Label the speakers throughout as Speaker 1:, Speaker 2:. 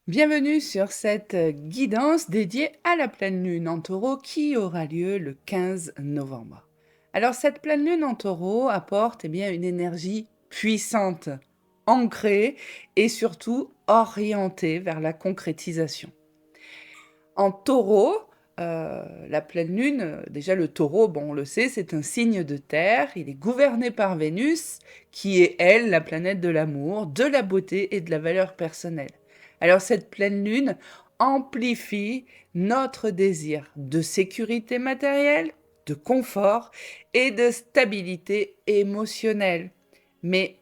Speaker 1: Bienvenue sur cette guidance dédiée à la pleine lune en taureau qui aura lieu le 15 novembre. Alors cette pleine lune en taureau apporte bien, une énergie puissante, ancrée et surtout orientée vers la concrétisation. En taureau, la pleine lune, déjà le taureau, bon, on le sait, c'est un signe de terre, il est gouverné par Vénus, qui est, elle, la planète de l'amour, de la beauté et de la valeur personnelle. Alors cette pleine lune amplifie notre désir de sécurité matérielle, de confort et de stabilité émotionnelle. Mais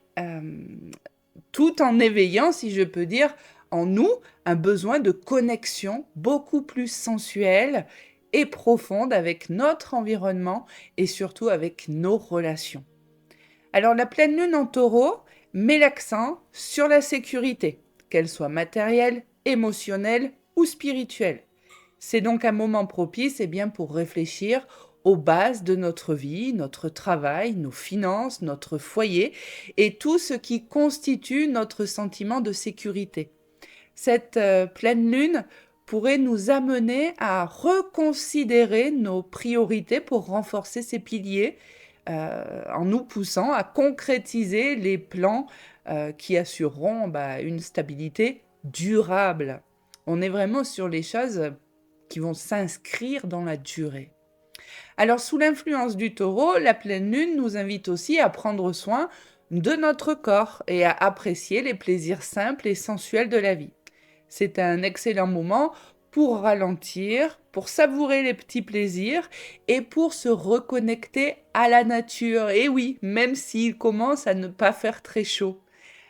Speaker 1: tout en éveillant, si je peux dire, en nous un besoin de connexion beaucoup plus sensuelle et profonde avec notre environnement et surtout avec nos relations. Alors la pleine lune en taureau met l'accent sur la sécurité, qu'elle soit matérielle, émotionnelle ou spirituelle. C'est donc un moment propice bien, pour réfléchir aux bases de notre vie, notre travail, nos finances, notre foyer et tout ce qui constitue notre sentiment de sécurité. Cette pleine lune pourrait nous amener à reconsidérer nos priorités pour renforcer ces piliers en nous poussant à concrétiser les plans qui assureront une stabilité durable. On est vraiment sur les choses qui vont s'inscrire dans la durée. Alors, sous l'influence du taureau, la pleine lune nous invite aussi à prendre soin de notre corps et à apprécier les plaisirs simples et sensuels de la vie. C'est un excellent moment pour ralentir, pour savourer les petits plaisirs et pour se reconnecter à la nature. Et oui, même s'il commence à ne pas faire très chaud.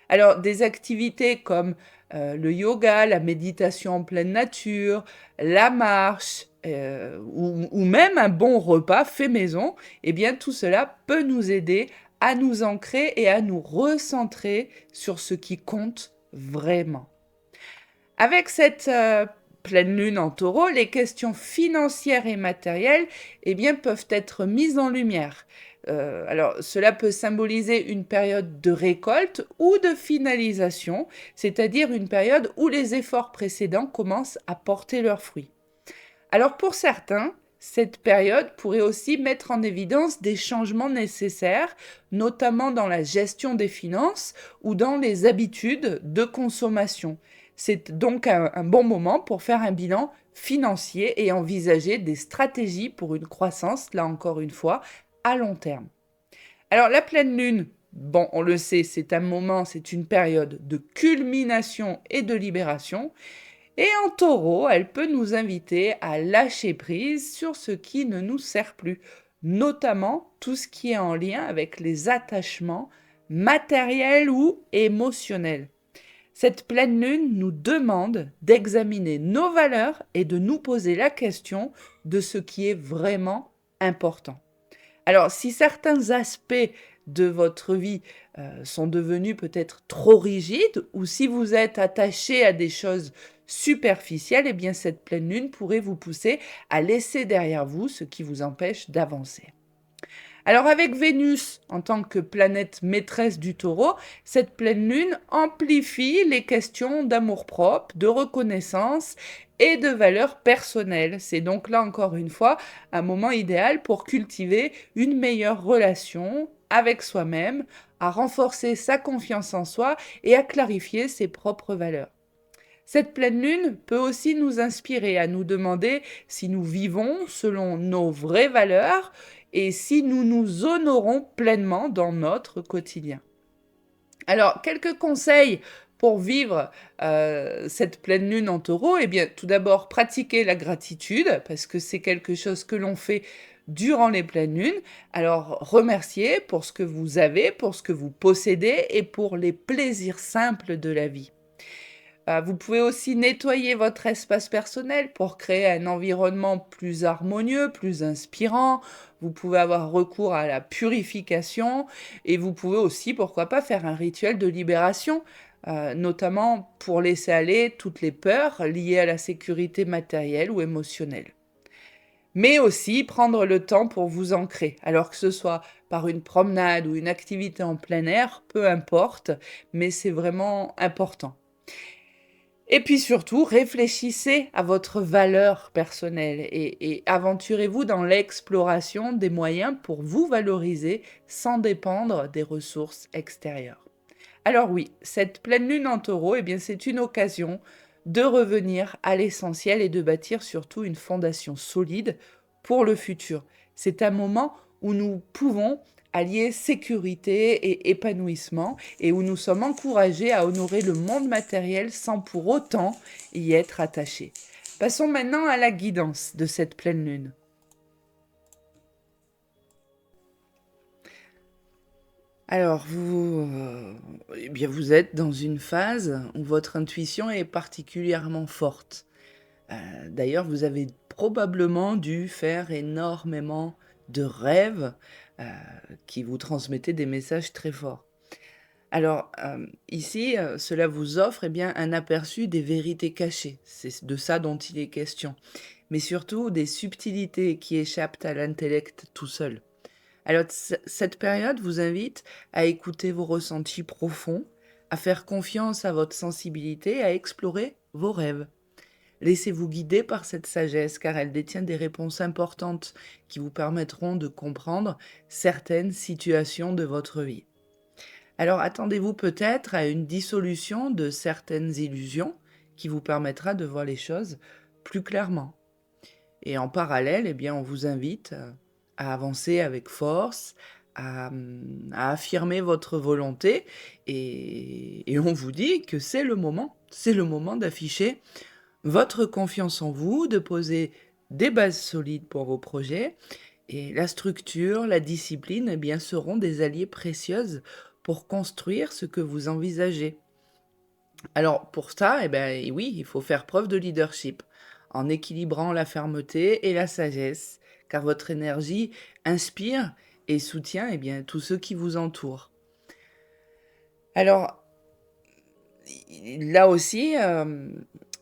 Speaker 1: Alors, des activités comme le yoga, la méditation en pleine nature, la marche, ou même un bon repas fait maison, eh bien tout cela peut nous aider à nous ancrer et à nous recentrer sur ce qui compte vraiment. Avec cette pleine lune en taureau, les questions financières et matérielles bien, peuvent être mises en lumière. Alors, cela peut symboliser une période de récolte ou de finalisation, c'est-à-dire une période où les efforts précédents commencent à porter leurs fruits. Alors, pour certains, cette période pourrait aussi mettre en évidence des changements nécessaires, notamment dans la gestion des finances ou dans les habitudes de consommation. C'est donc un bon moment pour faire un bilan financier et envisager des stratégies pour une croissance, là encore une fois, à long terme. Alors la pleine lune, bon, on le sait, c'est un moment, c'est une période de culmination et de libération. Et en taureau, elle peut nous inviter à lâcher prise sur ce qui ne nous sert plus, notamment tout ce qui est en lien avec les attachements matériels ou émotionnels. Cette pleine lune nous demande d'examiner nos valeurs et de nous poser la question de ce qui est vraiment important. Alors, si certains aspects de votre vie sont devenus peut-être trop rigides, ou si vous êtes attaché à des choses superficielles, eh bien cette pleine lune pourrait vous pousser à laisser derrière vous ce qui vous empêche d'avancer. Alors avec Vénus en tant que planète maîtresse du taureau, cette pleine lune amplifie les questions d'amour-propre, de reconnaissance et de valeurs personnelles. C'est donc là encore une fois un moment idéal pour cultiver une meilleure relation avec soi-même, à renforcer sa confiance en soi et à clarifier ses propres valeurs. Cette pleine lune peut aussi nous inspirer à nous demander si nous vivons selon nos vraies valeurs et si nous nous honorons pleinement dans notre quotidien. Alors, quelques conseils pour vivre cette pleine lune en taureau. Eh bien, tout d'abord, pratiquer la gratitude, parce que c'est quelque chose que l'on fait durant les pleines lunes. Alors, remercier pour ce que vous avez, pour ce que vous possédez et pour les plaisirs simples de la vie. Vous pouvez aussi nettoyer votre espace personnel pour créer un environnement plus harmonieux, plus inspirant. Vous pouvez avoir recours à la purification et vous pouvez aussi, pourquoi pas, faire un rituel de libération, notamment pour laisser aller toutes les peurs liées à la sécurité matérielle ou émotionnelle. Mais aussi prendre le temps pour vous ancrer, alors que ce soit par une promenade ou une activité en plein air, peu importe, mais c'est vraiment important. Et puis surtout, réfléchissez à votre valeur personnelle et aventurez-vous dans l'exploration des moyens pour vous valoriser sans dépendre des ressources extérieures. Alors oui, cette pleine lune en taureau, eh bien, c'est une occasion de revenir à l'essentiel et de bâtir surtout une fondation solide pour le futur. C'est un moment où nous pouvons allier sécurité et épanouissement et où nous sommes encouragés à honorer le monde matériel sans pour autant y être attachés. Passons maintenant à la guidance de cette pleine lune. Alors, eh bien, vous êtes dans une phase où votre intuition est particulièrement forte. D'ailleurs, vous avez probablement dû faire énormément de rêves euh, qui vous transmettaient des messages très forts. Alors, ici, cela vous offre eh bien, un aperçu des vérités cachées. C'est de ça dont il est question. Mais surtout des subtilités qui échappent à l'intellect tout seul. Alors, cette période vous invite à écouter vos ressentis profonds, à faire confiance à votre sensibilité, à explorer vos rêves. Laissez-vous guider par cette sagesse, car elle détient des réponses importantes qui vous permettront de comprendre certaines situations de votre vie. Alors, attendez-vous peut-être à une dissolution de certaines illusions qui vous permettra de voir les choses plus clairement. Et en parallèle, eh bien, on vous invite à avancer avec force, à affirmer votre volonté, et on vous dit que c'est le moment d'afficher votre confiance en vous, de poser des bases solides pour vos projets, et la structure, la discipline, eh bien, seront des alliés précieuses pour construire ce que vous envisagez. Alors pour ça, eh ben, oui, il faut faire preuve de leadership en équilibrant la fermeté et la sagesse, car votre énergie inspire et soutient eh bien, tous ceux qui vous entourent. Alors là aussi,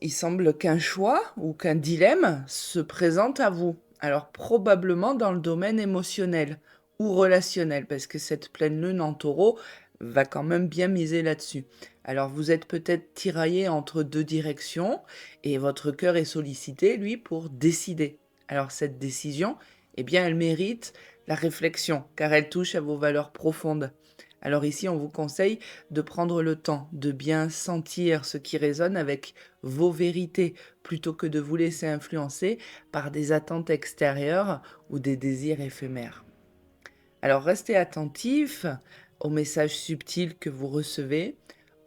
Speaker 1: il semble qu'un choix ou qu'un dilemme se présente à vous. Alors probablement dans le domaine émotionnel ou relationnel, parce que cette pleine lune en taureau va quand même bien miser là-dessus. Alors vous êtes peut-être tiraillé entre deux directions et votre cœur est sollicité, lui, pour décider. Alors cette décision, eh bien, elle mérite la réflexion, car elle touche à vos valeurs profondes. Alors ici, on vous conseille de prendre le temps de bien sentir ce qui résonne avec vos vérités, plutôt que de vous laisser influencer par des attentes extérieures ou des désirs éphémères. Alors restez attentif aux messages subtils que vous recevez,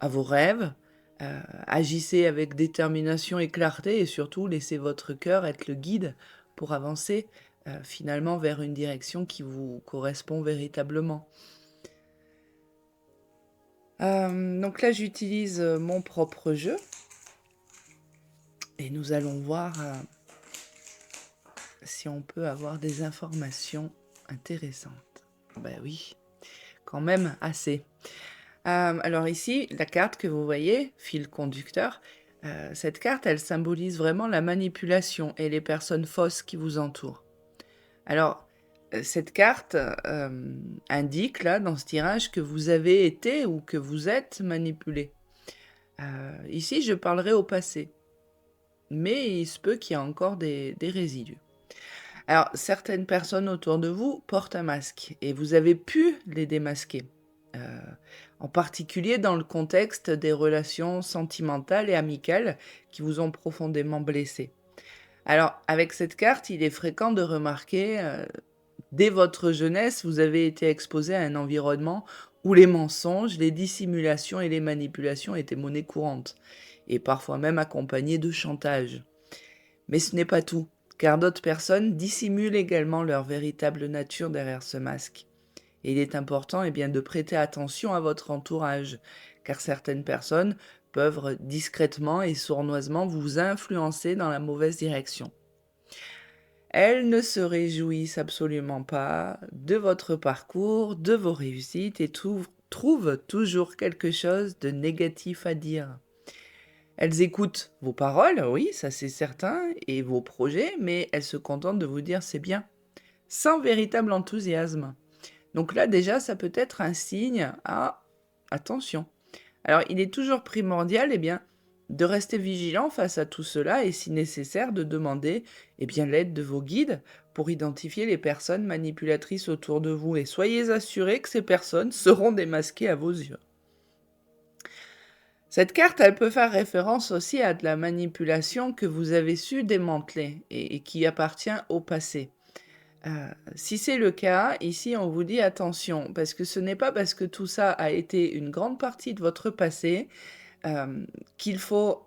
Speaker 1: à vos rêves, agissez avec détermination et clarté et surtout laissez votre cœur être le guide pour avancer finalement vers une direction qui vous correspond véritablement. Donc là, j'utilise mon propre jeu et nous allons voir si on peut avoir des informations intéressantes. Ben oui, quand même assez. Alors ici, la carte que vous voyez, fil conducteur, cette carte, elle symbolise vraiment la manipulation et les personnes fausses qui vous entourent. Alors, cette carte indique, là, dans ce tirage, que vous avez été ou que vous êtes manipulé. Ici, je parlerai au passé, mais il se peut qu'il y ait encore des résidus. Alors, certaines personnes autour de vous portent un masque et vous avez pu les démasquer, en particulier dans le contexte des relations sentimentales et amicales qui vous ont profondément blessé. Alors, avec cette carte, il est fréquent de remarquer, dès votre jeunesse, vous avez été exposé à un environnement où les mensonges, les dissimulations et les manipulations étaient monnaie courante, et parfois même accompagnés de chantage. Mais ce n'est pas tout, car d'autres personnes dissimulent également leur véritable nature derrière ce masque. Et il est important eh bien, de prêter attention à votre entourage, car certaines personnes peuvent discrètement et sournoisement vous influencer dans la mauvaise direction. Elles ne se réjouissent absolument pas de votre parcours, de vos réussites et trouvent toujours quelque chose de négatif à dire. Elles écoutent vos paroles, oui, ça c'est certain, et vos projets, mais elles se contentent de vous dire c'est bien, sans véritable enthousiasme. Donc là déjà, ça peut être un signe à attention. Alors il est toujours primordial, eh bien, de rester vigilant face à tout cela et si nécessaire de demander l'aide de vos guides pour identifier les personnes manipulatrices autour de vous et soyez assurés que ces personnes seront démasquées à vos yeux. Cette carte, elle peut faire référence aussi à de la manipulation que vous avez su démanteler et qui appartient au passé. Heu, Si c'est le cas, ici, on vous dit: «Attention», parce que ce n'est pas parce que tout ça a été une grande partie de votre passé, hem, qu'il faut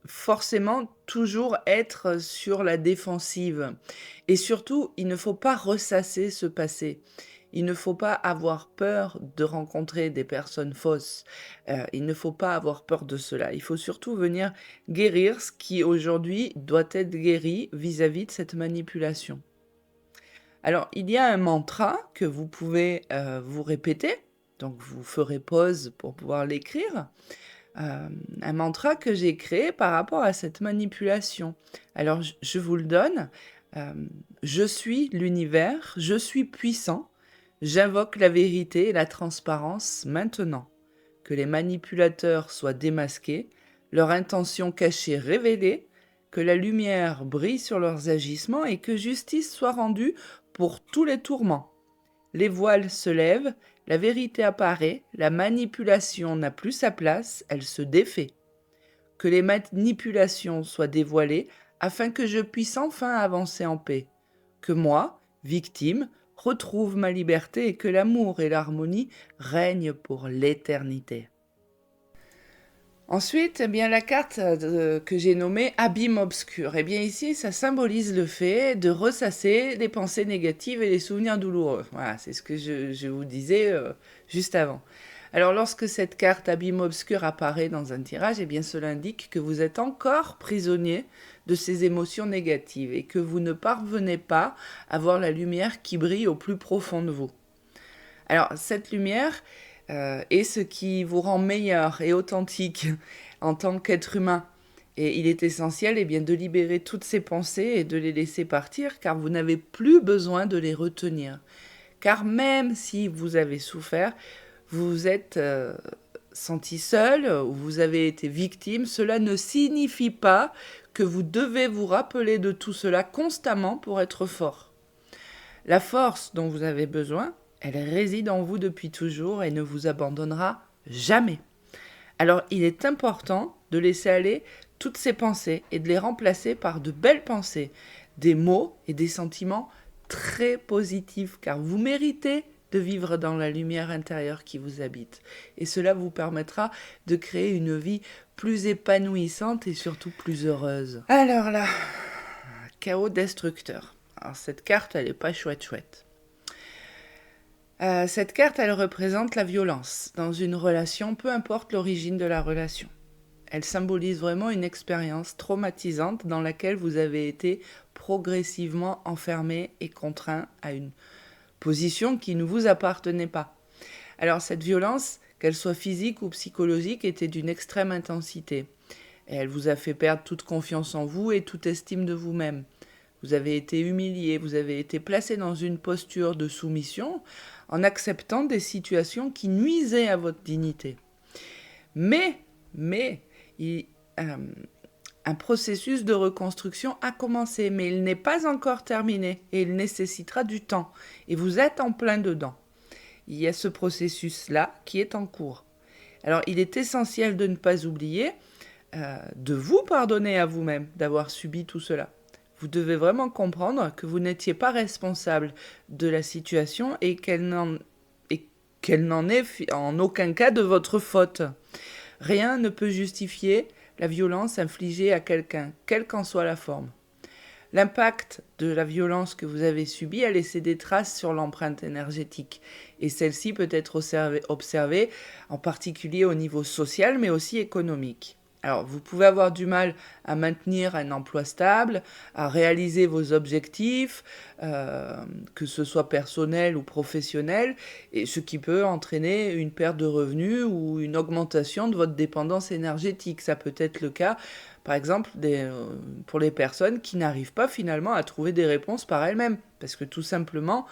Speaker 1: forcément toujours être sur la défensive et surtout, il ne faut pas ressasser ce passé. Il ne faut pas avoir peur de rencontrer des personnes fausses. Il ne faut pas avoir peur de cela. Il faut surtout venir guérir ce qui aujourd'hui doit être guéri vis-à-vis de cette manipulation. Alors, il y a un mantra que vous pouvez, vous répéter, donc vous ferez pause pour pouvoir l'écrire. Un mantra que j'ai créé par rapport à cette manipulation. Alors je vous le donne, «Je suis l'univers, je suis puissant, j'invoque la vérité et la transparence maintenant. Que les manipulateurs soient démasqués, leur intention cachée révélée, que la lumière brille sur leurs agissements et que justice soit rendue pour tous les tourments. Les voiles se lèvent, la vérité apparaît, la manipulation n'a plus sa place, elle se défait. Que les manipulations soient dévoilées afin que je puisse enfin avancer en paix. Que moi, victime, retrouve ma liberté et que l'amour et l'harmonie règnent pour l'éternité. Ensuite, la carte que j'ai nommée abîme obscur. Ici, ça symbolise le fait de ressasser les pensées négatives et les souvenirs douloureux. Voilà, c'est ce que je vous disais juste avant. Alors, lorsque cette carte abîme obscur apparaît dans un tirage, cela indique que vous êtes encore prisonnier de ces émotions négatives et que vous ne parvenez pas à voir la lumière qui brille au plus profond de vous. Alors, cette lumière est ce qui vous rend meilleur et authentique en tant qu'être humain. Et il est essentiel de libérer toutes ces pensées et de les laisser partir, car vous n'avez plus besoin de les retenir. Car même si vous avez souffert, vous vous êtes senti seul ou vous avez été victime, cela ne signifie pas que vous devez vous rappeler de tout cela constamment pour être fort. La force dont vous avez besoin, elle réside en vous depuis toujours et ne vous abandonnera jamais. Alors il est important de laisser aller toutes ces pensées et de les remplacer par de belles pensées, des mots et des sentiments très positifs, car vous méritez de vivre dans la lumière intérieure qui vous habite. Et cela vous permettra de créer une vie plus épanouissante et surtout plus heureuse. Alors là, chaos destructeur. Alors cette carte, elle n'est pas chouette. Cette carte, elle représente la violence dans une relation, peu importe l'origine de la relation. Elle symbolise vraiment une expérience traumatisante dans laquelle vous avez été progressivement enfermé et contraint à une position qui ne vous appartenait pas. Alors cette violence, qu'elle soit physique ou psychologique, était d'une extrême intensité. Et elle vous a fait perdre toute confiance en vous et toute estime de vous-même. Vous avez été humilié, vous avez été placé dans une posture de soumission en acceptant des situations qui nuisaient à votre dignité. Mais un processus de reconstruction a commencé, mais il n'est pas encore terminé et il nécessitera du temps. Et vous êtes en plein dedans. Il y a ce processus-là qui est en cours. Alors, il est essentiel de ne pas oublier de vous pardonner à vous-même d'avoir subi tout cela. Vous devez vraiment comprendre que vous n'étiez pas responsable de la situation et qu'elle n'en est en aucun cas de votre faute. Rien ne peut justifier la violence infligée à quelqu'un, quelle qu'en soit la forme. L'impact de la violence que vous avez subie a laissé des traces sur l'empreinte énergétique. Et celle-ci peut être observée en particulier au niveau social, mais aussi économique. Alors, vous pouvez avoir du mal à maintenir un emploi stable, à réaliser vos objectifs, que ce soit personnel ou professionnel, et ce qui peut entraîner une perte de revenus ou une augmentation de votre dépendance énergétique. Ça peut être le cas, par exemple, pour les personnes qui n'arrivent pas finalement à trouver des réponses par elles-mêmes, parce que tout simplement,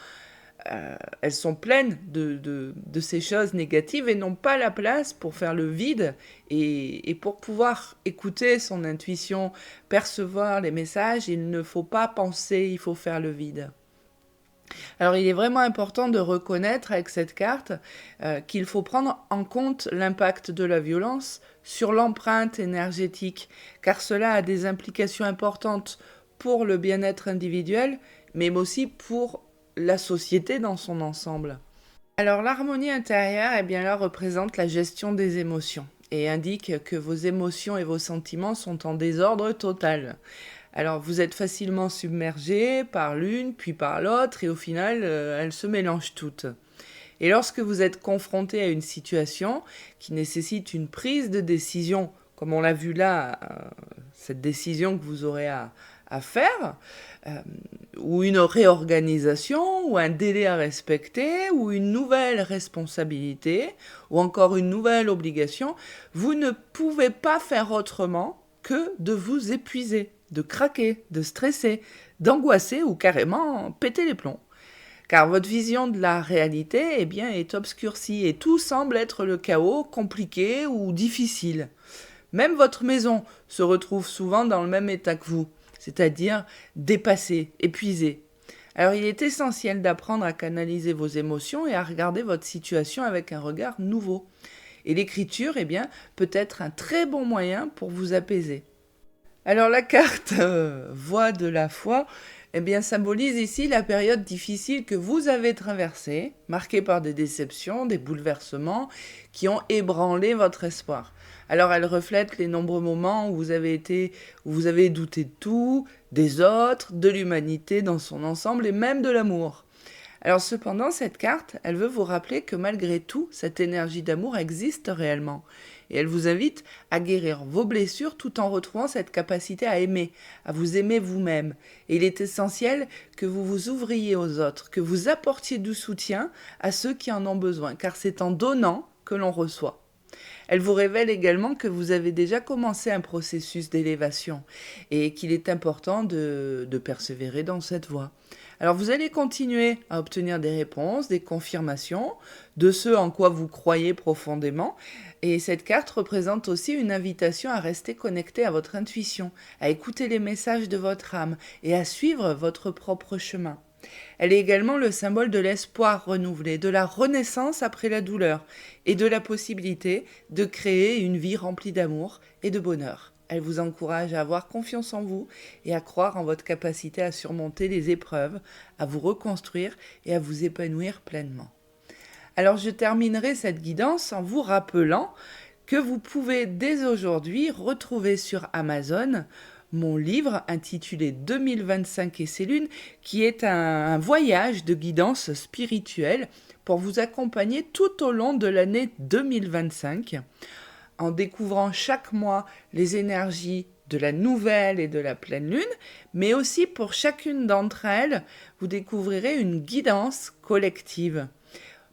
Speaker 1: elles sont pleines de ces choses négatives et n'ont pas la place pour faire le vide et pour pouvoir écouter son intuition, percevoir les messages, il ne faut pas penser, il faut faire le vide. Alors il est vraiment important de reconnaître avec cette carte qu'il faut prendre en compte l'impact de la violence sur l'empreinte énergétique, car cela a des implications importantes pour le bien-être individuel, mais aussi pour la société dans son ensemble. Alors l'harmonie intérieure, eh bien là, représente la gestion des émotions et indique que vos émotions et vos sentiments sont en désordre total. Alors vous êtes facilement submergé par l'une puis par l'autre et au final elles se mélangent toutes. Et lorsque vous êtes confronté à une situation qui nécessite une prise de décision, comme on l'a vu là, cette décision que vous aurez à faire, ou une réorganisation, ou un délai à respecter, ou une nouvelle responsabilité, ou encore une nouvelle obligation, vous ne pouvez pas faire autrement que de vous épuiser, de craquer, de stresser, d'angoisser ou carrément péter les plombs. Car votre vision de la réalité eh bien, est obscurcie et tout semble être le chaos, compliqué ou difficile. Même votre maison se retrouve souvent dans le même état que vous, c'est-à-dire dépassée, épuisée. Alors il est essentiel d'apprendre à canaliser vos émotions et à regarder votre situation avec un regard nouveau. Et l'écriture, eh bien, peut être un très bon moyen pour vous apaiser. Alors la carte Voix de la foi, eh bien, symbolise ici la période difficile que vous avez traversée, marquée par des déceptions, des bouleversements qui ont ébranlé votre espoir. Alors elle reflète les nombreux moments où où vous avez douté de tout, des autres, de l'humanité dans son ensemble et même de l'amour. Alors cependant, cette carte, elle veut vous rappeler que malgré tout, cette énergie d'amour existe réellement. Et elle vous invite à guérir vos blessures tout en retrouvant cette capacité à aimer, à vous aimer vous-même. Et il est essentiel que vous vous ouvriez aux autres, que vous apportiez du soutien à ceux qui en ont besoin, car c'est en donnant que l'on reçoit. Elle vous révèle également que vous avez déjà commencé un processus d'élévation et qu'il est important de persévérer dans cette voie. Alors vous allez continuer à obtenir des réponses, des confirmations de ce en quoi vous croyez profondément. Et cette carte représente aussi une invitation à rester connecté à votre intuition, à écouter les messages de votre âme et à suivre votre propre chemin. Elle est également le symbole de l'espoir renouvelé, de la renaissance après la douleur et de la possibilité de créer une vie remplie d'amour et de bonheur. Elle vous encourage à avoir confiance en vous et à croire en votre capacité à surmonter les épreuves, à vous reconstruire et à vous épanouir pleinement. Alors je terminerai cette guidance en vous rappelant que vous pouvez dès aujourd'hui retrouver sur Amazon mon livre intitulé 2025 et ses lunes, qui est un voyage de guidance spirituelle pour vous accompagner tout au long de l'année 2025, en découvrant chaque mois les énergies de la nouvelle et de la pleine lune, mais aussi pour chacune d'entre elles, vous découvrirez une guidance collective,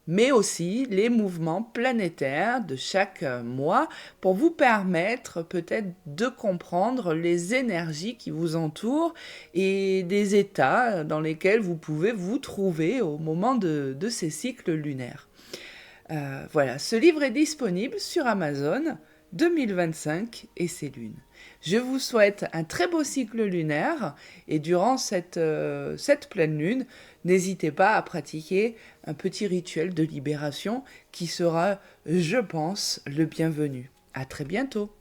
Speaker 1: mais aussi les mouvements planétaires de chaque mois pour vous permettre peut-être de comprendre les énergies qui vous entourent et des états dans lesquels vous pouvez vous trouver au moment de ces cycles lunaires. Voilà, ce livre est disponible sur Amazon 2025 et ses lunes. Je vous souhaite un très beau cycle lunaire et durant cette pleine lune, n'hésitez pas à pratiquer un petit rituel de libération qui sera, je pense, le bienvenu. À très bientôt.